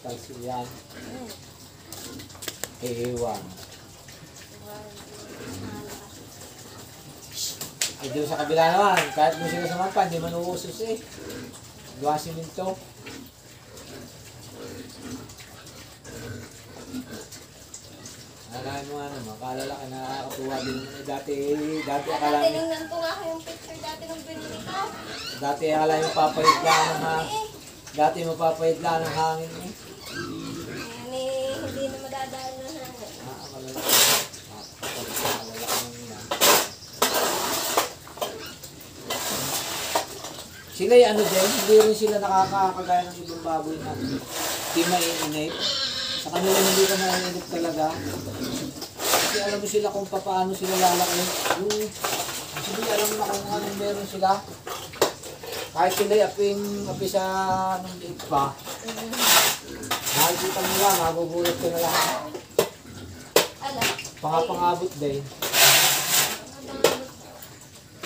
Kalsyo yan. Ewan. Ay doon sa kabila naman, kahit mo sila sumampan, hindi man uusos eh. Gawa siminto. Alain mo nga naman, kaalala ka nakakatuwa din naman eh. Dati akala mo. Tinignan ko nga yung picture dati ng binili ko. Dati akala yung papayid lang ng hangin. Dati mapapayid lang ng hangin eh. Hindi na madadaan ng hangin. Malala ka nang yan. Sila yung ano din, hindi rin sila nakakagaya ng ibang baboy na hindi maiinip. Sa kanila hindi ka maiinip talaga. Kasi alam mo sila kung paano sila lalaki. Hindi alam mo na kung anong meron sila. Kahit sila api sa anong liit pa. Nakikita mo lang, magugulat ka na lang. Pangabot din.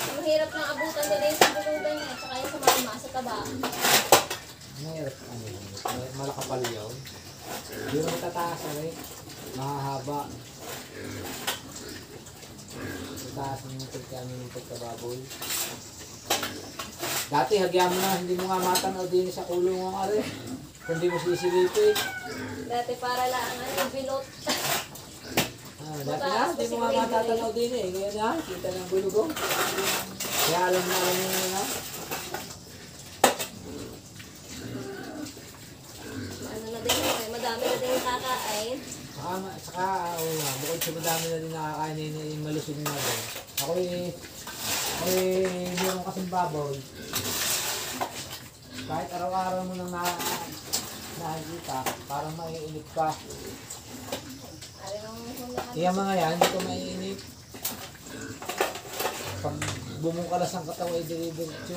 Ang hirap ng abutan nila yung sa bulutan niya, saka yung sa mama, sa taba. Mahirap, malakapal yun. Hindi mo tataas eh. Mahahaba. Tataas ng pagkababoy. Dati hagyan mo na, hindi mo nga matanaw din sa ulo mo nga rin. Hindi mo sisilipin. Dati para lang ang bilot. Dati na, hindi mo nga matatanaw din eh. Ngayon na, kita ng bulugong. Kaya alam mo na. Ano na din, madami na din yung kakain. Saka, bukod sa madami na din nakakain yung malusog na din. Ako meron kasing baboy. Kahit araw-araw mo nang nakikita, parang maiinip ka. Kaya mga yan, hindi ko maiinip. Pag bumukalas ang katawan, i-diretso.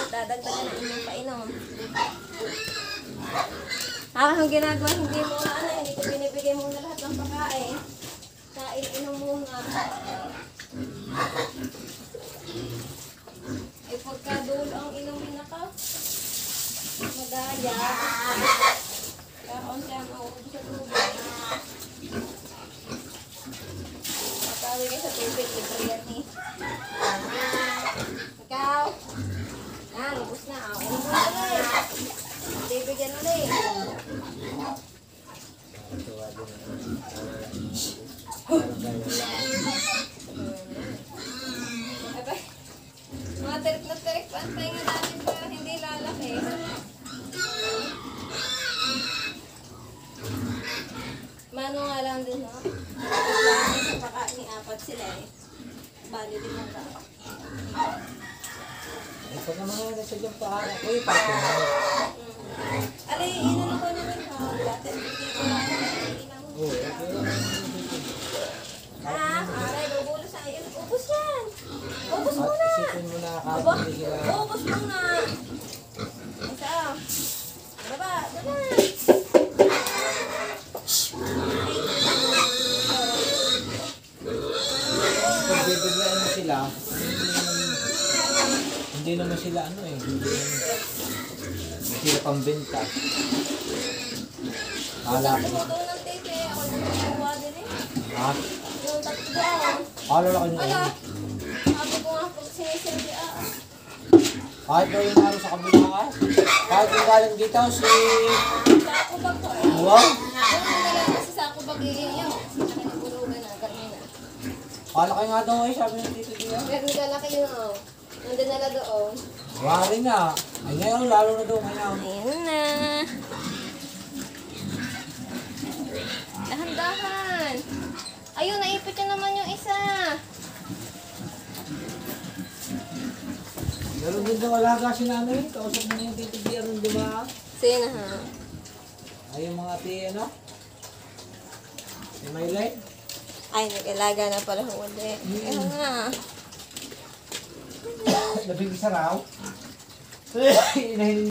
Dadagdagan na inyong painom. Ang ginagawa, hindi mo na hindi ko binibigay muna lahat ng pagkain. Kain, inom muna. Pagka dulo ang inumin na ka, madaya. Kaya konti ang maubos sa tubig. Matawin ka sa tubig, libre yan eh. Ikaw. Lubos na. Ulo mo ulit. Bibigyan ulit. Mga tirik na tirik pa ang pahinga natin para hindi lalaki. Mano nga lang din, no? Sa pakain ni apat sila eh. Bali din ang tao. Pag naman nga nasa dyan pa, ako yung pato mo. Alay, inan ko naman ha. Dati, hindi ko lang inan mo. Oo, okay lang. Aray, bubulos sa iyo. Ubus yan. Ubus mo na. Isipin mo na kahit hindi sila. Ubus mo na. Isa. Baba, baba. Pag bibigyan mo sila, hindi naman sila hindi sila pambenta. Kala ko. Tumutulong ng tete. Ako yung nagagawa din eh. Ha? Yung tatlo doon. Kala ko nyo. Ala. Sabi ko nga pag sinisilbi Kahit daw yung naroon sa kabila kahit yung galing dito si... Sako bag ko eh. Wow! Yung talaga kasi sako bag yun. Nakinagulugan na. Ganyan na. Kala kayo nga daw sabi ng tito Dia. Pero kalaki yun oh. Nandun na na doon. Wari nga. Ay ngayon, lalo na daw ngayon. Ayan na. Dahan-dahan. Ayun, naipit niya naman yung isa. Meron din daw alaga si nanay. Kausap mo yung tito Dia nung diba? Sino ha? Ay, yung mga ati, ano? May Maylay? Ay, nag-alaga na pala ng uli. Kaya nga. Labing isa raw. Inahin